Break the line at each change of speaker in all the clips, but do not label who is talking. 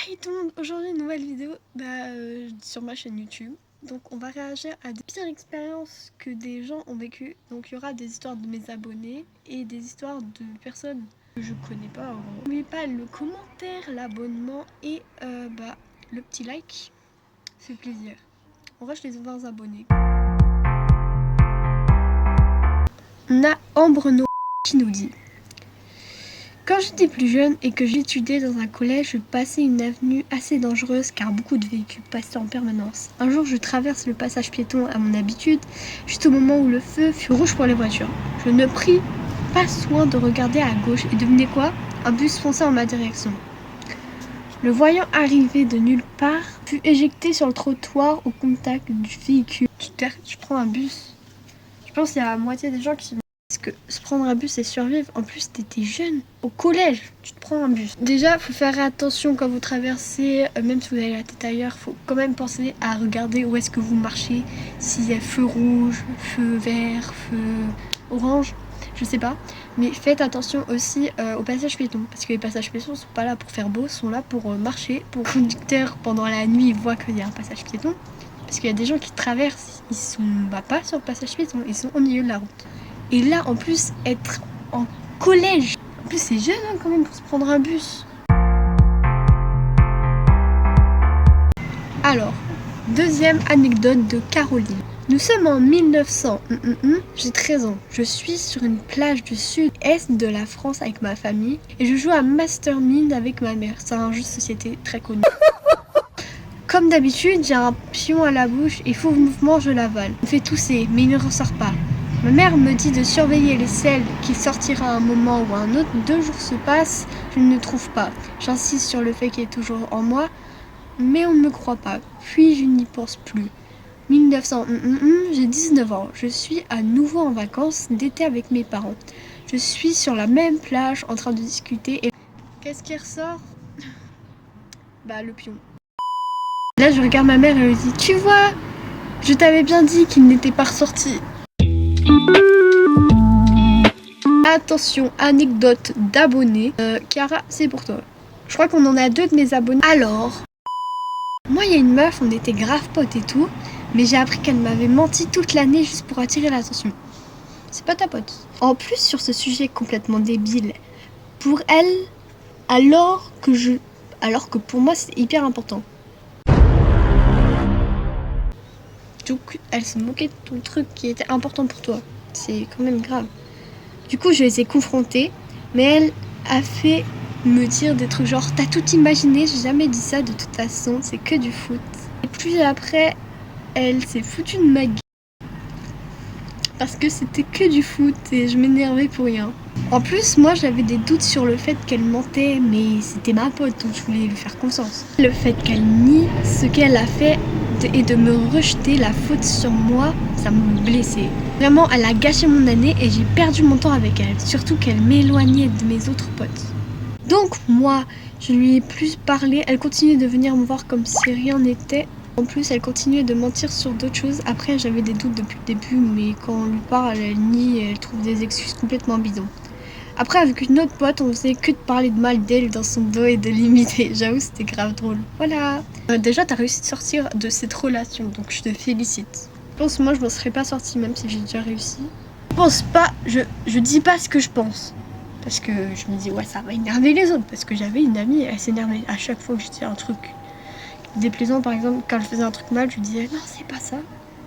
Hey tout le monde, aujourd'hui une nouvelle vidéo sur ma chaîne YouTube. Donc on va réagir à des pires expériences que des gens ont vécues. Donc il y aura des histoires de mes abonnés et des histoires de personnes que je connais pas. N'oubliez pas le commentaire, l'abonnement et le petit like, ça fait plaisir. On rush les 20 abonnés. On a Ambre No qui nous dit: quand j'étais plus jeune et que j'étudiais dans un collège, je passais une avenue assez dangereuse car beaucoup de véhicules passaient en permanence. Un jour, je traverse le passage piéton à mon habitude, juste au moment où le feu fut rouge pour les voitures. Je ne pris pas soin de regarder à gauche et devinez quoi? Un bus fonçait en ma direction. Le voyant arriver de nulle part, fut éjecté sur le trottoir au contact du véhicule. Tu prends un bus. Je pense qu'il y a la moitié des gens qui... Parce que se prendre un bus et survivre, en plus t'étais jeune, au collège, tu te prends un bus. Déjà, faut faire attention quand vous traversez, même si vous avez la tête ailleurs, faut quand même penser à regarder où est-ce que vous marchez, s'il y a feu rouge, feu vert, feu orange, je sais pas. Mais faites attention aussi aux passages piétons, parce que les passages piétons sont pas là pour faire beau, sont là pour marcher. Pour le conducteur, pendant la nuit, il voit qu'il y a un passage piéton, parce qu'il y a des gens qui traversent, ils sont pas sur le passage piéton, ils sont au milieu de la route. Et là, en plus, être en collège. En plus, c'est jeune quand même pour se prendre un bus. Alors, deuxième anecdote de Caroline. Nous sommes en 1900. J'ai 13 ans. Je suis sur une plage du sud-est de la France avec ma famille. Et je joue à Mastermind avec ma mère. C'est un jeu de société très connu. Comme d'habitude, j'ai un pion à la bouche et faux mouvement, je l'avale. Il me fait tousser, mais il ne ressort pas. Ma mère me dit de surveiller les selles, qu'il sortira à un moment ou à un autre. 2 jours se passent, je ne le trouve pas. J'insiste sur le fait qu'il est toujours en moi, mais on ne me croit pas. Puis je n'y pense plus. 1900, j'ai 19 ans. Je suis à nouveau en vacances d'été avec mes parents. Je suis sur la même plage en train de discuter et... Qu'est-ce qui ressort? Le pion. Là, je regarde ma mère et elle me dit: tu vois, je t'avais bien dit qu'il n'était pas ressorti. Attention, anecdote d'abonnés. Chiara, c'est pour toi. Je crois qu'on en a 2 de mes abonnés. Alors, moi, il y a une meuf, on était grave potes et tout, mais j'ai appris qu'elle m'avait menti toute l'année juste pour attirer l'attention. C'est pas ta pote. En plus, sur ce sujet complètement débile, pour elle, alors que pour moi, c'est hyper important. Donc, elle se moquait de ton truc qui était important pour toi. C'est quand même grave. Du coup, je les ai confrontées, mais elle a fait me dire des trucs genre: t'as tout imaginé, j'ai jamais dit ça de toute façon, c'est que du foot. Et puis après, elle s'est foutue de ma gueule parce que c'était que du foot et je m'énervais pour rien. En plus, moi j'avais des doutes sur le fait qu'elle mentait, mais c'était ma pote donc je voulais lui faire confiance. Le fait qu'elle nie ce qu'elle a fait et de me rejeter la faute sur moi, ça me blessait. Vraiment, elle a gâché mon année et j'ai perdu mon temps avec elle. Surtout qu'elle m'éloignait de mes autres potes. Donc moi, je lui ai plus parlé. Elle continuait de venir me voir comme si rien n'était. En plus, elle continuait de mentir sur d'autres choses. Après, j'avais des doutes depuis le début, mais quand on lui parle, elle nie et elle trouve des excuses complètement bidons. Après, avec une autre pote, on faisait que de parler de mal d'elle dans son dos et de l'imiter. J'avoue, c'était grave drôle. Voilà. Déjà, t'as réussi de sortir de cette relation, donc je te félicite. Je pense que moi, je m'en serais pas sortie, même si j'ai déjà réussi. Je pense pas, je dis pas ce que je pense. Parce que je me dis, ouais, ça va énerver les autres. Parce que j'avais une amie, elle s'énervait à chaque fois que je disais un truc déplaisant. Par exemple, quand je faisais un truc mal, je lui disais, non, c'est pas ça.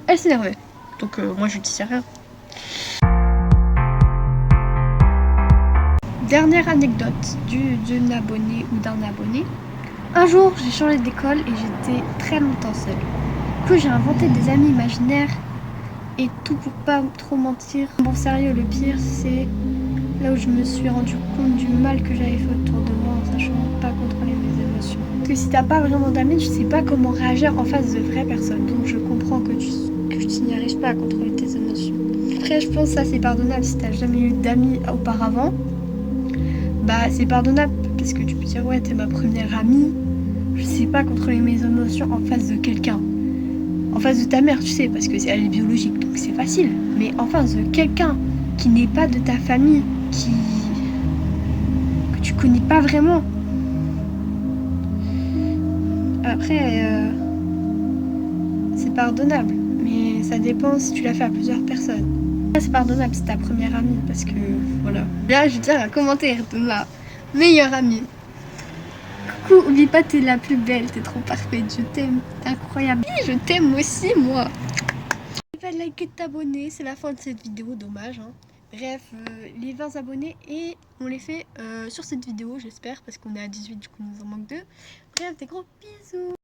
Elle s'énervait. Donc moi, je disais rien. Dernière anecdote d'une abonnée ou d'un abonné. Un jour, j'ai changé d'école et j'étais très longtemps seule. Du coup, j'ai inventé des amis imaginaires et tout pour pas trop mentir. Bon, sérieux, le pire, c'est là où je me suis rendu compte du mal que j'avais fait autour de moi en sachant pas contrôler mes émotions. Parce que si t'as pas vraiment d'amis, tu sais pas comment réagir en face de vraies personnes. Donc je comprends que tu n'y arrives pas à contrôler tes émotions. Après, je pense que ça c'est pardonnable si t'as jamais eu d'amis auparavant. C'est pardonnable parce que tu peux dire, ouais, t'es ma première amie, je sais pas contrôler mes émotions en face de quelqu'un. En face de ta mère, tu sais, parce que elle est biologique, donc c'est facile. Mais en face de quelqu'un qui n'est pas de ta famille, que tu connais pas vraiment, Après, c'est pardonnable, mais ça dépend si tu l'as fait à plusieurs personnes. Là, c'est pardonnable, c'est ta première amie, parce que voilà. Là, je veux dire un commentaire de ma meilleure amie. Coucou, oublie pas, t'es la plus belle, t'es trop parfaite, je t'aime, t'es incroyable. Oui, je t'aime aussi, moi. N'oublie pas de liker, de t'abonner, c'est la fin de cette vidéo, dommage. Hein. Bref, les 20 abonnés, et on les fait sur cette vidéo, j'espère, parce qu'on est à 18, du coup, il nous en manque 2. Bref, des gros bisous.